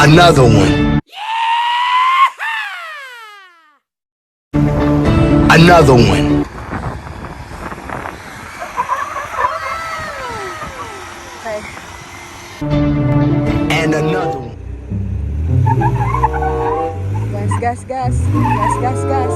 Another one. Another one. Okay. And another one. Gas, gas, gas. Gas, gas, gas.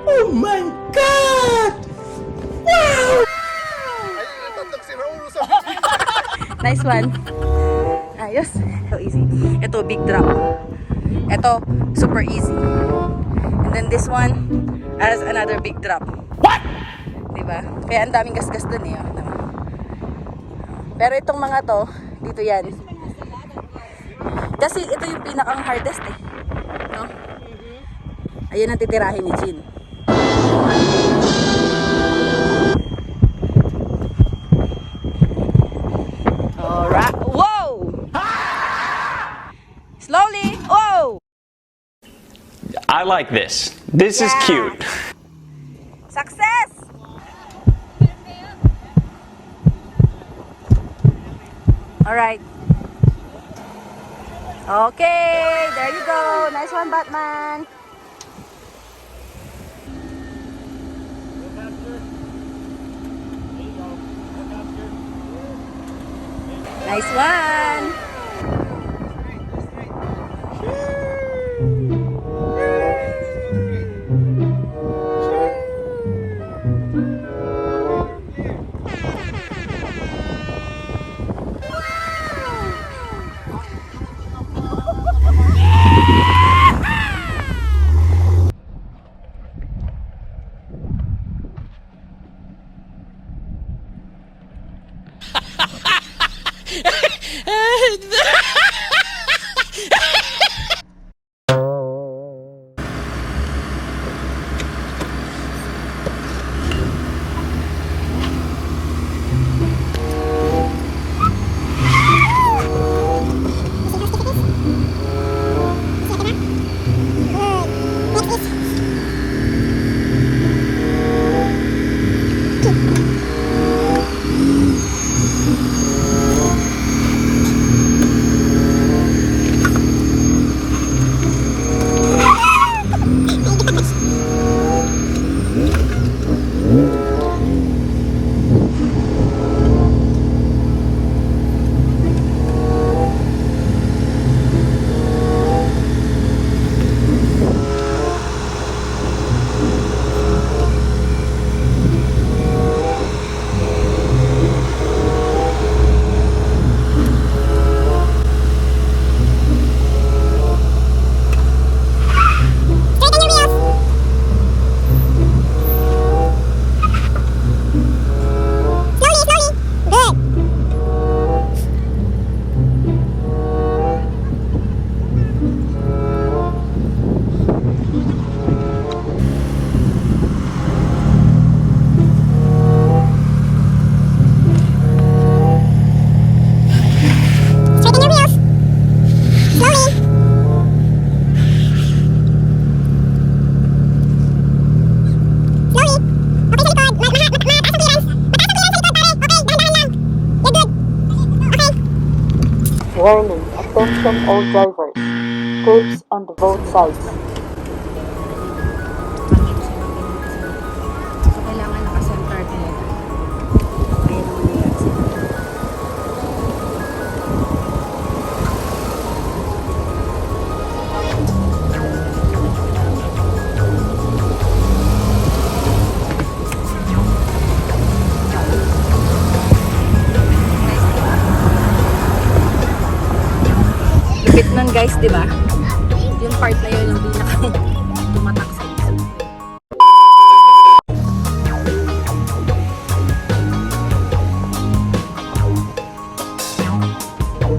Oh my God! Nice one. Ayos. Ito easy. Ito big drop. Ito super easy. And then this one has another big drop. What? Diba? Kaya ang daming gasgas dun eh. Oh. Pero itong mga to, dito yan. Kasi ito yung pinakang hardest eh. No? Ayun ang titirahin ni Jean. Alright. Whoa! Slowly. Whoa! I like this. This is Yeah. cute. Success! Alright. Okay, there you go. Nice one, Batman. Nice one. Warning, attention all drivers. Curbs on the both sides. So, kailangan naka-center talaga. Ayan naman yung center. Lupit nun guys, di ba? Yung part na yun yung pinaka tumatak sa isa.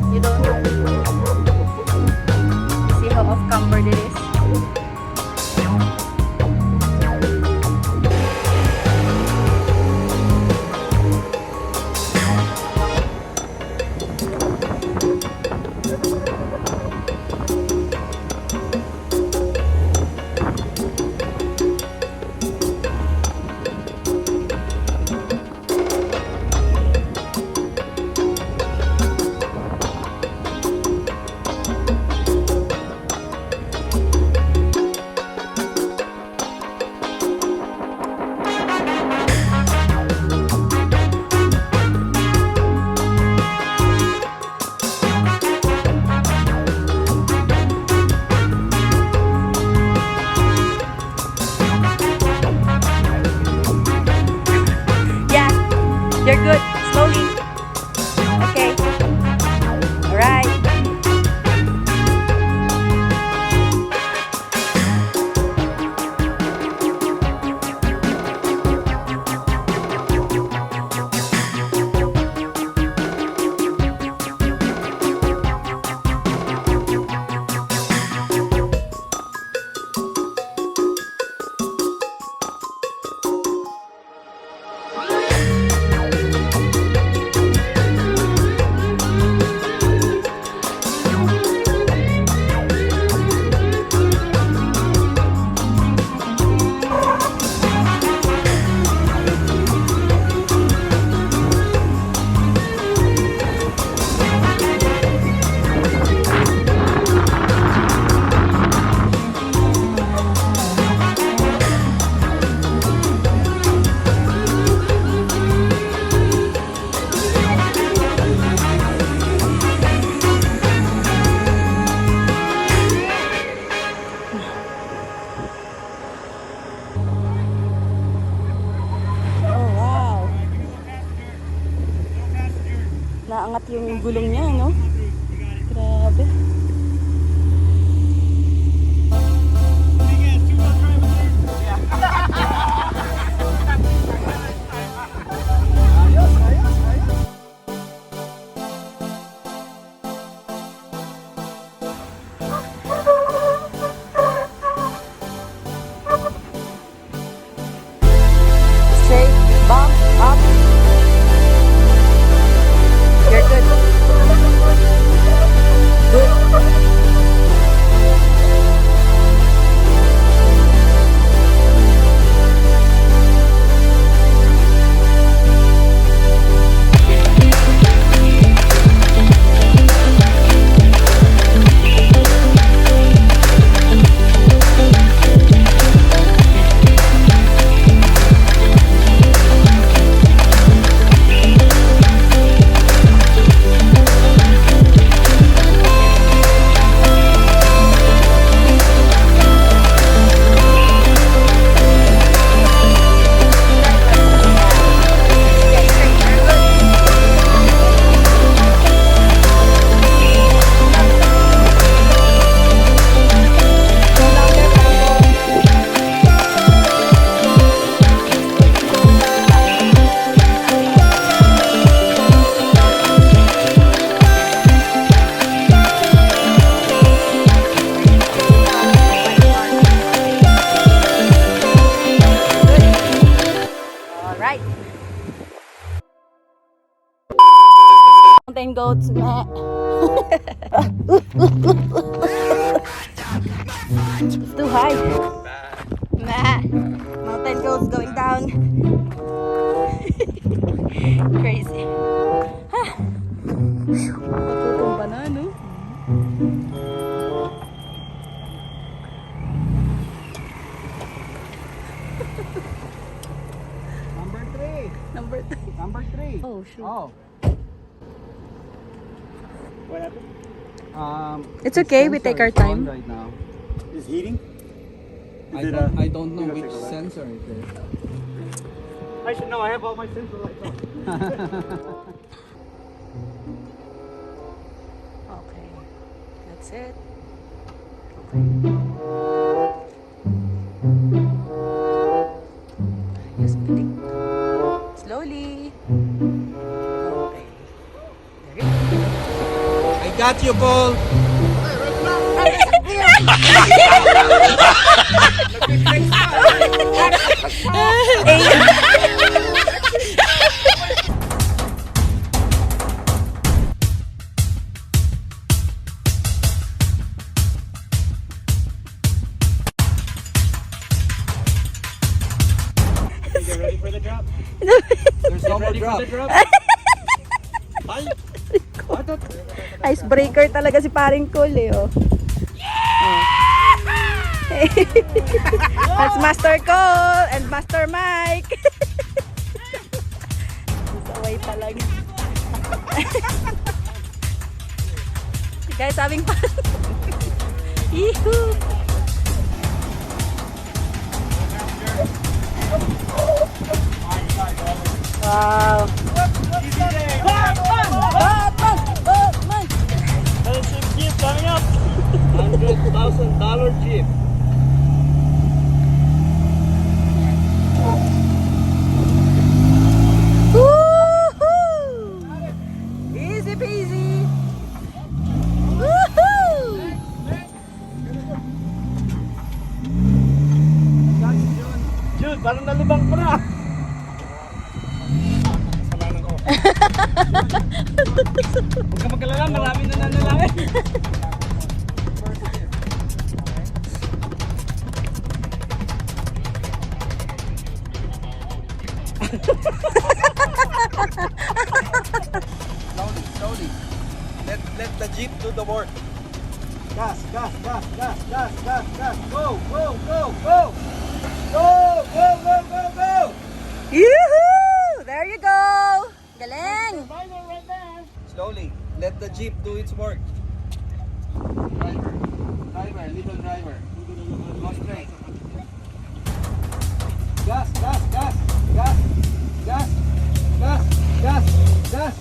You don't see how off-cambered it is? yung gulong niya, no? Grabe. Straight, bump, up. You're good. Good. Alright. Mountain goats. Meh. It's too high. Meh. Mountain goats going down. Crazy. Matutumba na, no? Number 3. Number 3. Number 3. Oh, shoot. Oh. What happened? It's okay, we take our sensor is time. on right now. Is heating? I don't know Give it a which check, right? sensor it is. I should know. I have all my sensor lights on. Okay. That's it. Just click. Slowly. Okay. There you go. I got you, Paul. You ready for the drop? There's no more Ready drop. for the drop? Ay! I thought... Icebreaker talaga si paring Cole eh, oh. That's Master Cole and Master Mike. Saway talaga. You guys having fun? Yee-hoo! Wow! Batman! Fellowship gift coming up! $100,000 gift. Woohoo! Easy peasy! Woohoo! Jude, parang nalibang ko na! Huwag ka magkalala, marami na nanalangin. Slowly. Let the jeep do the work. Gas, gas, gas, gas, gas, gas, gas. Go, go, go, go! Go, go, go, go, go! Yoo-hoo! There you go! Galing! Slowly. Let the jeep do its work. Driver, little driver. Go straight. Gas, gas, gas, gas, gas, gas, gas, gas.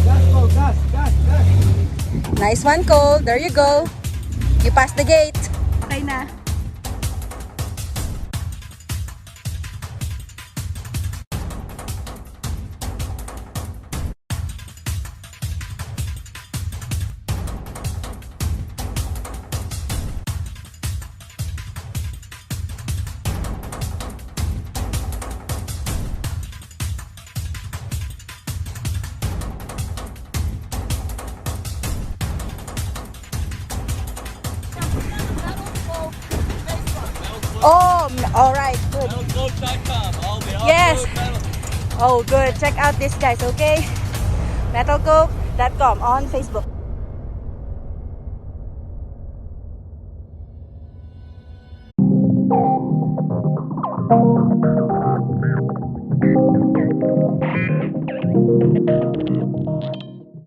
Gas, Cole. Gas, gas, gas. Nice one, Cole. There you go. You passed the gate. Okay na. Oh, all right, good. Yes. Oh, good. Check out this, guys, okay? Metalcoke.com on Facebook.